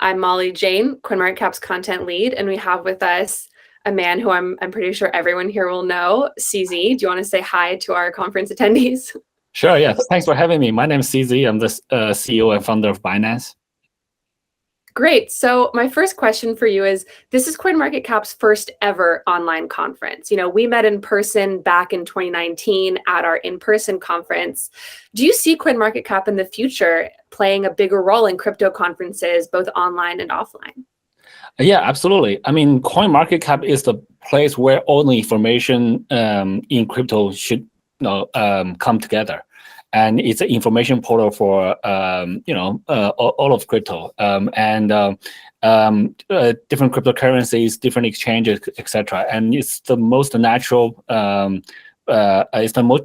I'm Molly Jane, CoinMarketCap's content lead, and we have with us a man who I'm pretty sure everyone here will know, CZ. Do you want to say hi to our conference attendees? Sure, yeah. Thanks for having me. My name is CZ. I'm the CEO and founder of Binance. Great. So my first question for you is, this is CoinMarketCap's first ever online conference. You know, we met in person back in 2019 at our in-person conference. Do you see CoinMarketCap in the future playing a bigger role in crypto conferences, both online and offline? Yeah, absolutely. I mean, CoinMarketCap is the place where all the information in crypto should come together. And it's an information portal for all of crypto different cryptocurrencies, different exchanges, etc. And it's the most natural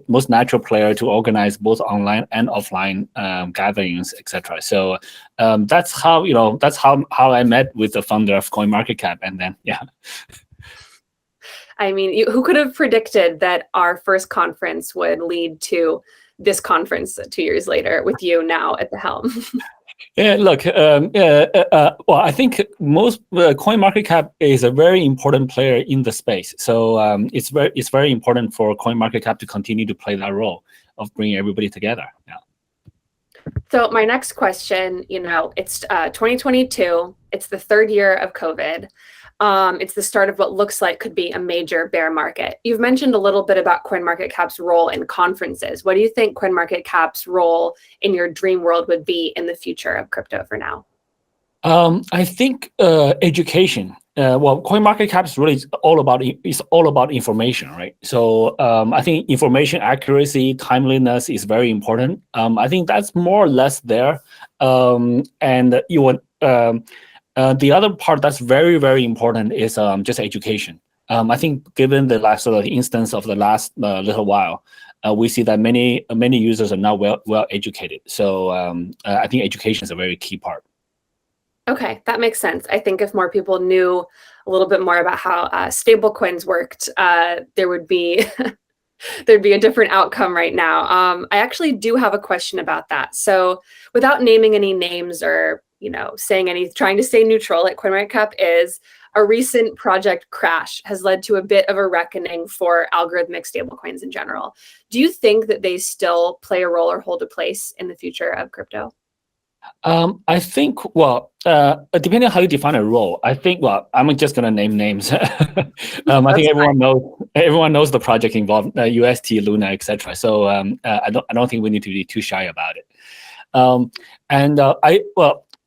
most natural player to organize both online and offline gatherings, etc. So that's how I met with the founder of CoinMarketCap, and then yeah. I mean, who could have predicted that our first conference would lead to this conference 2 years later with you now at the helm? Yeah, look, well, I think most CoinMarketCap is a very important player in the space. So it's very important for CoinMarketCap to continue to play that role of bringing everybody together. Yeah. So my next question, it's 2022. It's the third year of COVID. It's the start of what looks like could be a major bear market. You've mentioned a little bit about CoinMarketCap's role in conferences. What do you think CoinMarketCap's role in your dream world would be in the future of crypto for now? I think education. Well, CoinMarketCap is really all about information, right? So I think information accuracy, timeliness is very important. I think that's more or less there, and you would. The other part that's very, very important is just education. I think given the last sort of instance of the last little while, we see that many users are now well educated. So I think education is a very key part. Okay, that makes sense. I think if more people knew a little bit more about how stable coins worked, there would be there'd be a different outcome right now. I actually do have a question about that. So without naming any names or trying to stay neutral, like CoinMarketCap is, a recent project crash has led to a bit of a reckoning for algorithmic stablecoins in general. Do you think that they still play a role or hold a place in the future of crypto? I think, well, depending on how you define a role, I think, well, I'm just going to name names. I think everyone knows the project involved, UST, Luna, etc. So I don't think we need to be too shy about it.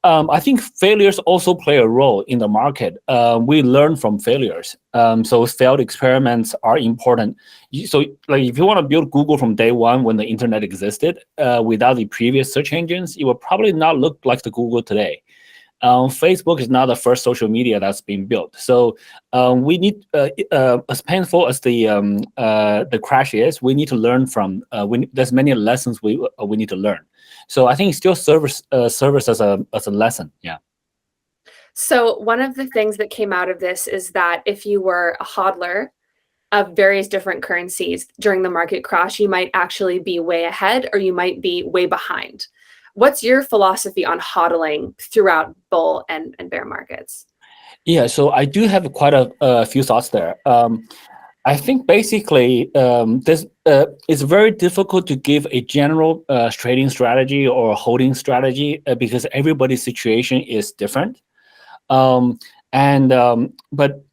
I think failures also play a role in the market. We learn from failures. So failed experiments are important. So like if you want to build Google from day one when the internet existed, without the previous search engines, it will probably not look like the Google today. Facebook is not the first social media that's been built. So we need, as painful as the crash is, we need to learn from. There's many lessons we need to learn. So I think it still serves as a lesson. Yeah. So one of the things that came out of this is that if you were a hodler of various different currencies during the market crash, you might actually be way ahead or you might be way behind. What's your philosophy on hodling throughout bull and bear markets? Yeah, so I do have quite a few thoughts there. I think basically it's very difficult to give a general trading strategy or holding strategy because everybody's situation is different. But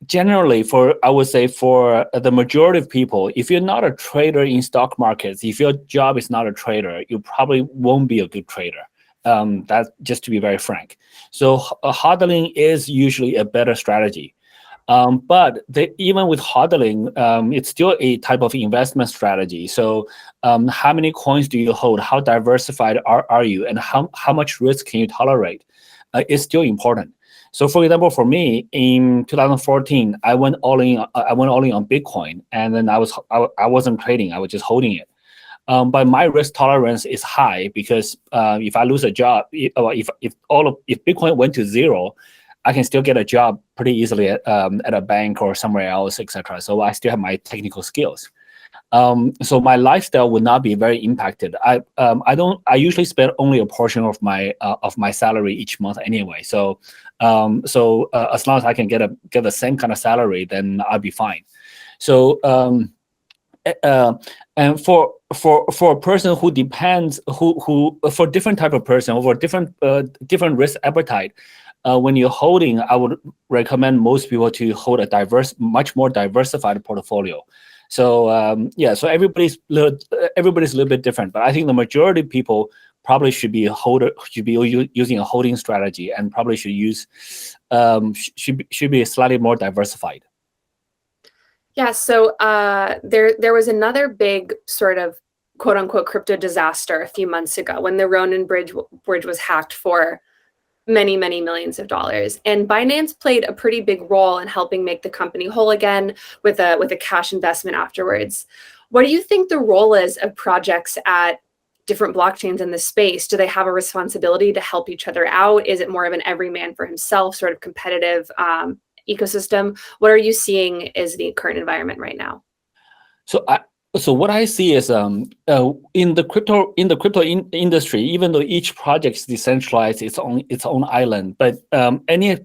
generally, I would say for the majority of people, if you're not a trader in stock markets, if your job is not a trader, you probably won't be a good trader. That's just to be very frank. So hodling is usually a better strategy. But even with hodling, it's still a type of investment strategy. So how many coins do you hold? How diversified are you? And how much risk can you tolerate? It's still important. So for example, for me in 2014, I went all in on Bitcoin, and then I wasn't trading, I was just holding it. But my risk tolerance is high because if I lose a job, if Bitcoin went to zero, I can still get a job pretty easily at a bank or somewhere else, etc. So I still have my technical skills. So my lifestyle would not be very impacted. I usually spend only a portion of my salary each month anyway. So So as long as I can get the same kind of salary, then I'll be fine. So and for a person who depends, who for different type of person, or for different risk appetite, when you're holding, I would recommend most people to hold a much more diversified portfolio. So yeah, so everybody's a little bit different, but I think the majority of people probably should be using a holding strategy, and probably should use should be slightly more diversified. Yeah, so there was another big sort of quote unquote crypto disaster a few months ago when the Ronin bridge was hacked for many, many millions of dollars. And Binance played a pretty big role in helping make the company whole again with a cash investment afterwards. What do you think the role is of projects at different blockchains in this space? Do they have a responsibility to help each other out? Is it more of an every man for himself sort of competitive ecosystem? What are you seeing is the current environment right now? So what I see is in the crypto industry, even though each project is decentralized, its own island, but any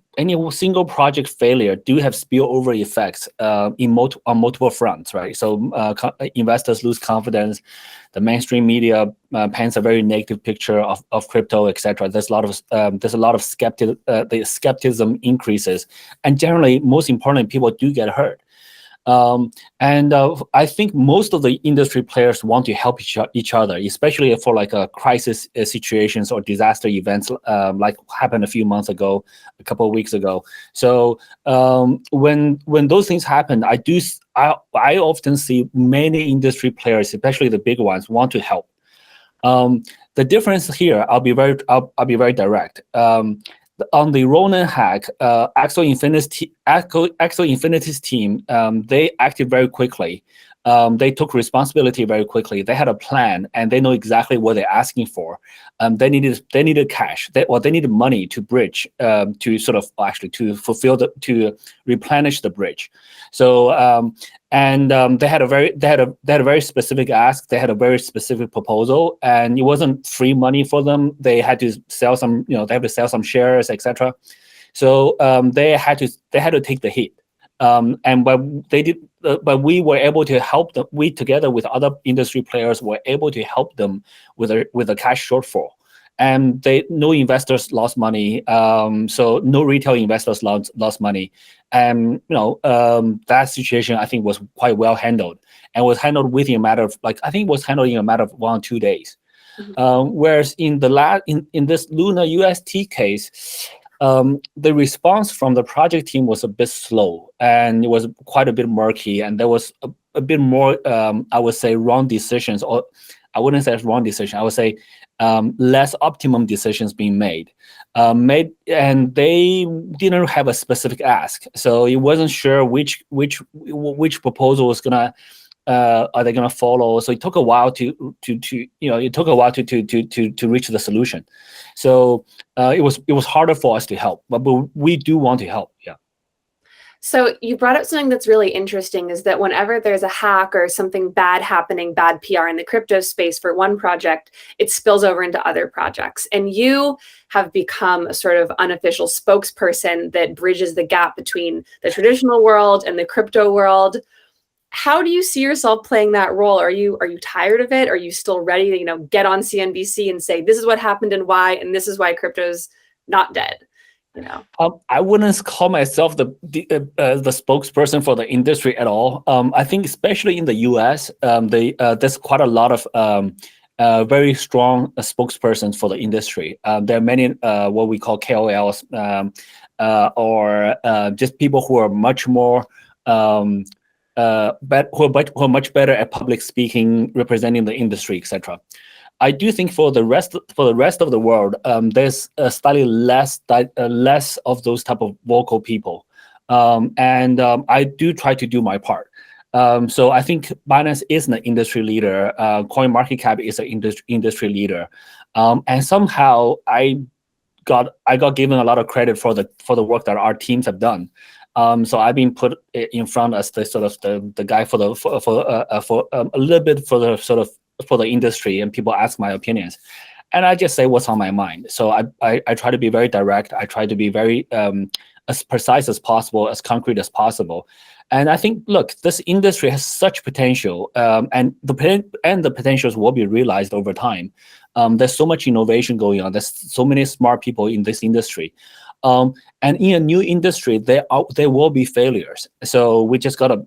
single project failure do have spillover effects on multiple fronts, right? So investors lose confidence, the mainstream media paints a very negative picture of crypto, etc. There's a lot of the skepticism increases, and generally, most importantly, people do get hurt. And I think most of the industry players want to help each other, especially for like crisis situations or disaster events, like happened a few months ago, a couple of weeks ago. So when those things happen, I often see many industry players, especially the big ones, want to help. The difference here, I'll be very direct. On the Ronin hack, Axel Infinity's team, they acted very quickly. They took responsibility very quickly. They had a plan, and they know exactly what they're asking for. They needed cash. They needed money to bridge, to sort of actually to replenish the bridge. So they had a very specific ask. They had a very specific proposal, and it wasn't free money for them. They had to sell some, they had to sell some shares, etc. So they had to take the hit. But we were able to help them. We, together with other industry players, were able to help them with a cash shortfall. And no investors lost money. So no retail investors lost money. And that situation, I think, was quite well handled, and was handled within a matter of, I think it was handled in a matter of 1 or 2 days. Mm-hmm. Whereas in this Luna UST case, the response from the project team was a bit slow, and it was quite a bit murky, and there was a bit more, I would say, wrong decisions, or I wouldn't say wrong decision. I would say less optimum decisions being made, and they didn't have a specific ask, so it wasn't sure which proposal was gonna. Are they going to follow? So it took a while to reach the solution. So it was harder for us to help, but we do want to help. Yeah. So you brought up something that's really interesting, is that whenever there's a hack or something bad happening, bad PR in the crypto space for one project, it spills over into other projects. And you have become a sort of unofficial spokesperson that bridges the gap between the traditional world and the crypto world. How do you see yourself playing that role? Are you tired of it? Are you still ready to get on CNBC and say, this is what happened and why, and this is why crypto's not dead? I wouldn't call myself the spokesperson for the industry at all. I think especially in the US, there's quite a lot of very strong spokespersons for the industry. There are many what we call KOLs, or just people who are much more but who are much better at public speaking, representing the industry, etc. I do think for the rest of the world, there's slightly less of those type of vocal people, and I do try to do my part. So I think Binance is an industry leader. CoinMarketCap is an industry leader, and somehow I got given a lot of credit for the work that our teams have done. So I've been put in front as the sort of the guy for a little bit for the industry, and people ask my opinions. and I just say what's on my mind. So I try to be very direct. I try to be very as precise as possible, as concrete as possible. And I think, look, this industry has such potential, and the potentials will be realized over time. There's so much innovation going on. There's so many smart people in this industry. And in a new industry, there will be failures. So we just got to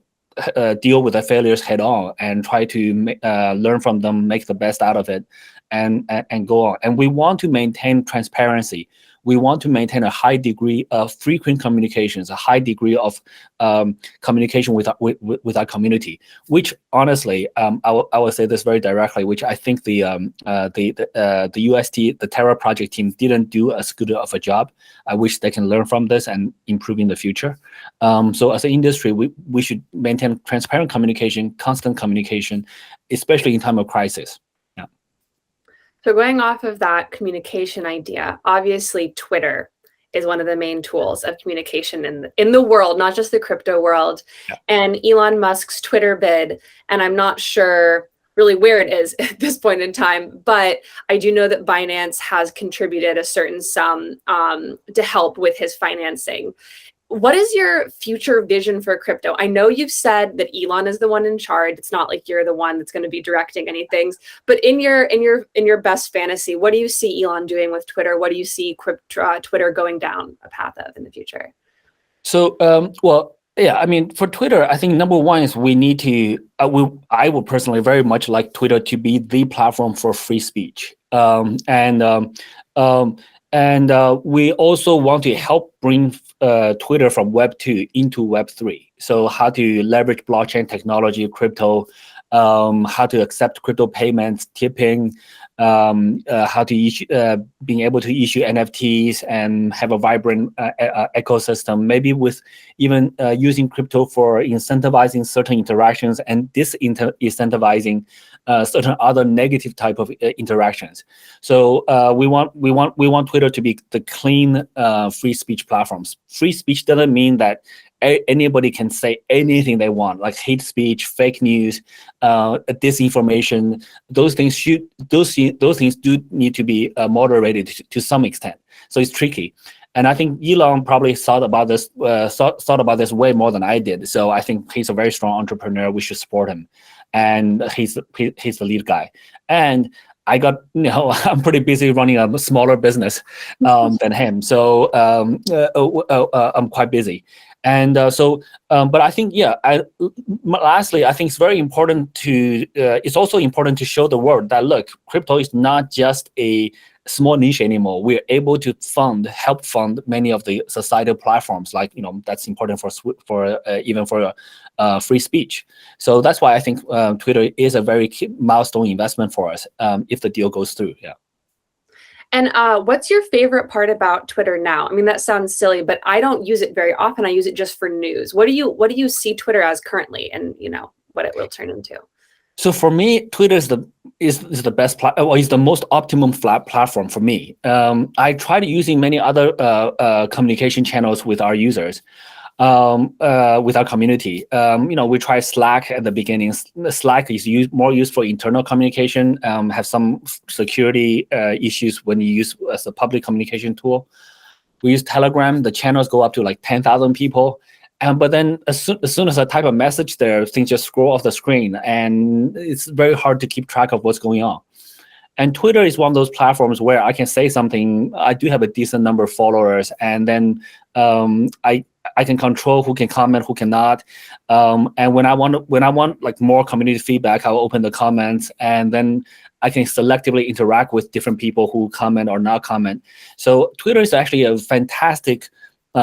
deal with the failures head on and try to learn from them, make the best out of it, and go on. And we want to maintain transparency. We want to maintain a high degree of frequent communications, a high degree of communication with our community. Which honestly, I will say this very directly, which I think the UST, the Terra project team, didn't do as good of a job. I wish they can learn from this and improve in the future. So as an industry, we should maintain transparent communication, constant communication, especially in time of crisis. So going off of that communication idea, obviously Twitter is one of the main tools of communication in the world, not just the crypto world. Yeah. And Elon Musk's Twitter bid, and I'm not sure really where it is at this point in time, but I do know that Binance has contributed a certain sum to help with his financing. What is your future vision for crypto? I know you've said that Elon is the one in charge. It's not like you're the one that's going to be directing anything. But in your best fantasy, what do you see Elon doing with Twitter? What do you see Twitter going down a path of in the future? So, well, yeah, I mean, for Twitter, I think number one is we need to. I would personally very much like Twitter to be the platform for free speech, and we also want to help bring Twitter from Web 2 into Web 3. So how to leverage blockchain technology, crypto, how to accept crypto payments, tipping, how to issue, being able to issue NFTs and have a vibrant ecosystem, maybe with even using crypto for incentivizing certain interactions and disincentivizing certain other negative type of interactions. So we want Twitter to be the clean free speech platforms. Free speech doesn't mean that anybody can say anything they want, like hate speech, fake news, disinformation. Those things do need to be moderated to some extent. So it's tricky. And I think Elon probably thought about this way more than I did. So I think he's a very strong entrepreneur. We should support him, and he's the lead guy. And I got, I'm pretty busy running a smaller business than him. So I'm quite busy. And but I think, lastly, I think it's very important it's also important to show the world that, look, crypto is not just a small niche anymore. We're able to help fund many of the societal platforms, like, that's important for even for free speech. So that's why I think Twitter is a very key milestone investment for us if the deal goes through. Yeah. And what's your favorite part about Twitter now? I mean, that sounds silly, but I don't use it very often. I use it just for news. What do you see Twitter as currently, and what it will turn into? So for me, Twitter is the best is the most optimum platform for me. I tried using many other communication channels with our users, with our community. We tried Slack at the beginning. Slack is more used for internal communication, have some security issues when you use as a public communication tool. We use Telegram. The channels go up to like 10,000 people. But then as soon as I type a message there, things just scroll off the screen, and it's very hard to keep track of what's going on. And Twitter is one of those platforms where I can say something. I do have a decent number of followers, and then I can control who can comment, who cannot. And when I want like more community feedback, I'll open the comments, and then I can selectively interact with different people who comment or not comment. So Twitter is actually a fantastic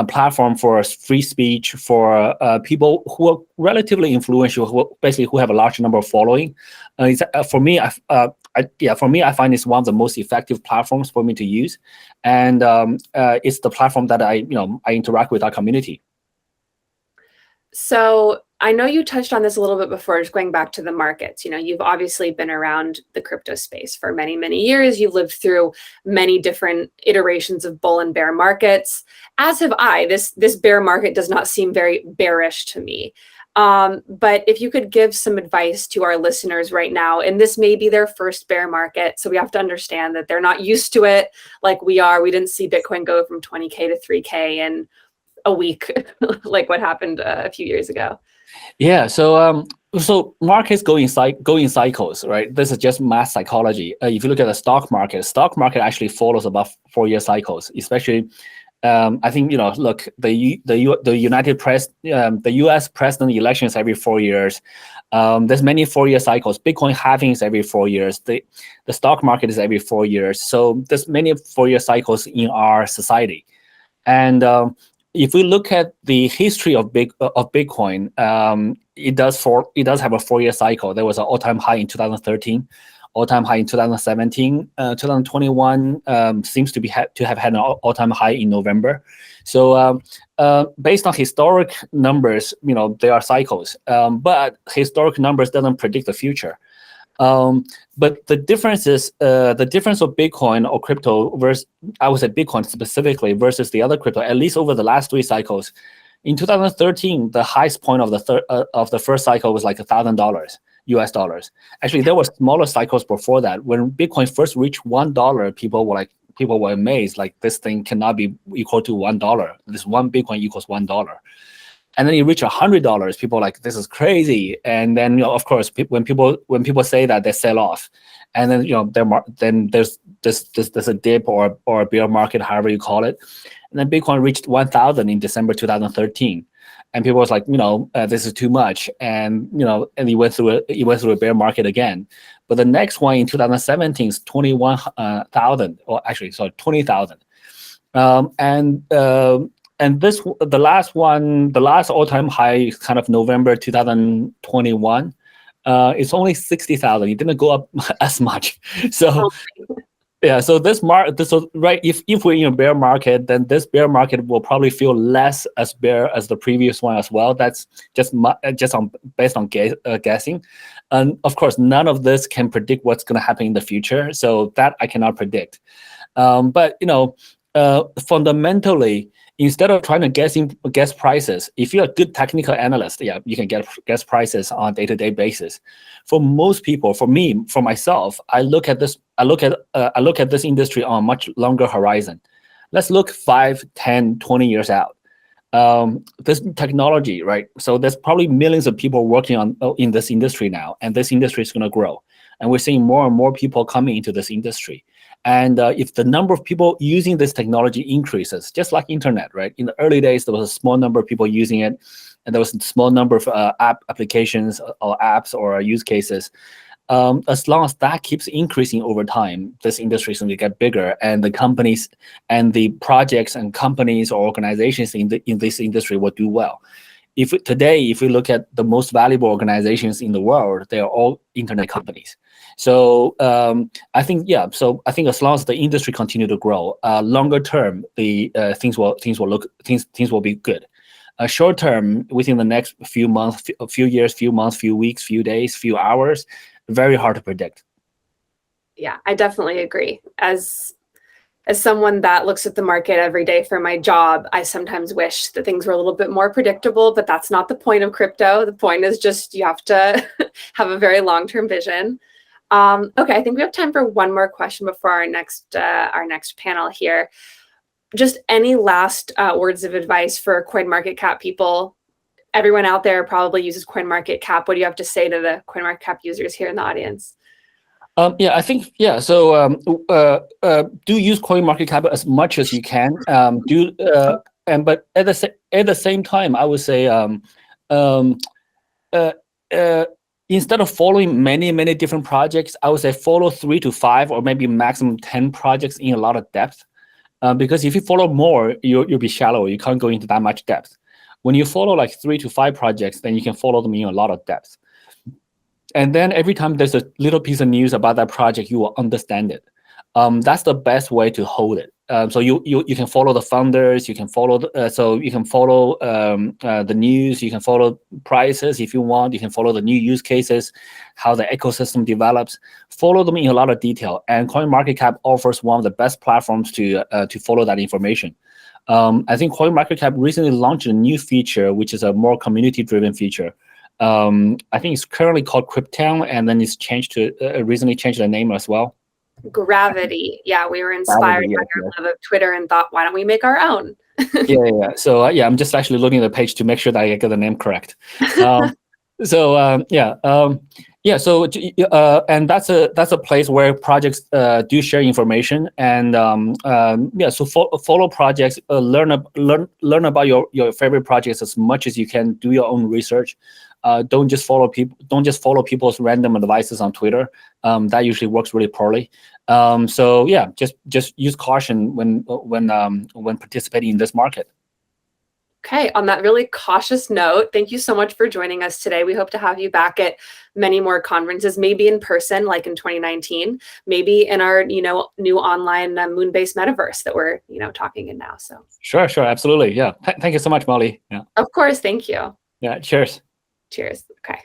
platform for free speech, for people who are relatively influential, who have a large number of following. For me, I find it's one of the most effective platforms for me to use, and it's the platform that I interact with our community. So I know you touched on this a little bit before, just going back to the markets. You've obviously been around the crypto space for many, many years. You've lived through many different iterations of bull and bear markets, as have I. This bear market does not seem very bearish to me. But if you could give some advice to our listeners right now, and this may be their first bear market, so we have to understand that they're not used to it like we are. We didn't see Bitcoin go from 20K to 3K in a week, like what happened a few years ago. Yeah, so markets go in cycles, right? This is just math psychology. If you look at the stock market actually follows about 4-year cycles, especially. I think look, the U.S. president elections every 4 years. There's many 4-year cycles. Bitcoin halving is every 4 years. The stock market is every 4 years. So there's many 4-year cycles in our society, and if we look at the history of Bitcoin, it does have a 4-year cycle. There was an all-time high in 2013. All-time high in 2017, 2021 seems to have had an all-time high in November. So based on historic numbers, there are cycles, but historic numbers doesn't predict the future. But the difference is the difference of Bitcoin or crypto versus, I would say Bitcoin specifically, versus the other crypto, at least over the last 3 cycles. In 2013, the highest point of the first cycle was like $1,000. US dollars. Actually, there were smaller cycles before that. When Bitcoin first reached $1, people were amazed. Like, this thing cannot be equal to $1. This one Bitcoin equals $1. And then it reached $100. People were like, this is crazy. And then of course, when people say that, they sell off. And then then there's a dip or a bear market, however you call it. And then Bitcoin reached 1,000 in December 2013. And people was like, this is too much, and and he went through a bear market again. But the next one in 2017 is 21,000, or actually, sorry, 20,000. And the last all-time high, kind of November 2021. It's only 60,000. It didn't go up as much. So. Yeah, so right. If we're in a bear market, then this bear market will probably feel less as bear as the previous one as well. That's just based on guessing, and of course, none of this can predict what's going to happen in the future. So that I cannot predict. But fundamentally, instead of trying to guess prices, if you're a good technical analyst, you can guess prices on a day-to-day basis. For most people, for me, for myself, I look at this industry on a much longer horizon. Let's look 5, 10, 20 years out. This technology, right? So there's probably millions of people working in this industry now, and this industry is going to grow. And we're seeing more and more people coming into this industry. And if the number of people using this technology increases, just like internet, right? In the early days, there was a small number of people using it, and there was a small number of applications or apps or use cases. As long as that keeps increasing over time, this industry is going to get bigger, and the companies and the projects and companies or organizations in this industry will do well. If we look at the most valuable organizations in the world, they are all internet companies. So I think as long as the industry continue to grow, longer term, the things will be good. Short term, within the next few months, few years, few months, few weeks, few days, few hours, very hard to predict. Yeah, I definitely agree. As someone that looks at the market every day for my job, I sometimes wish that things were a little bit more predictable, but that's not the point of crypto. The point is just you have to have a very long-term vision. Okay, I think we have time for one more question before our next panel here. Just any last words of advice for CoinMarketCap people? Everyone out there probably uses CoinMarketCap. What do you have to say to the CoinMarketCap users here in the audience? So do use CoinMarketCap as much as you can. But at the same time, I would say instead of following many different projects, I would say follow 3 to 5 or maybe maximum 10 projects in a lot of depth. Because if you follow more, you'll be shallow. You can't go into that much depth. When you follow like 3 to 5 projects, then you can follow them in a lot of depth. And then every time there's a little piece of news about that project, you will understand it. That's the best way to hold it. So you can follow the founders, you can follow the news, you can follow prices if you want, you can follow the new use cases, how the ecosystem develops. Follow them in a lot of detail. And CoinMarketCap offers one of the best platforms to follow that information. I think CoinMarketCap recently launched a new feature, which is a more community-driven feature. I think it's currently called Cryptown, and then it's changed to recently changed the name as well. Gravity. Yeah, we were inspired by your love of Twitter and thought, why don't we make our own? Yeah. So yeah, I'm just actually looking at the page to make sure that I get the name correct. So and that's a place where projects do share information, and so follow projects, learn about your favorite projects as much as you can. Do your own research. Don't just follow people's random advices on Twitter. That usually works really poorly. So yeah, just use caution when participating in this market. Okay, on that really cautious note, thank you so much for joining us today. We hope to have you back at many more conferences, maybe in person, like in 2019, maybe in our new online moon-based metaverse that we're talking in now. So sure, absolutely, yeah. Thank you so much, Molly. Yeah. Of course, thank you. Yeah. Cheers. Cheers. Okay.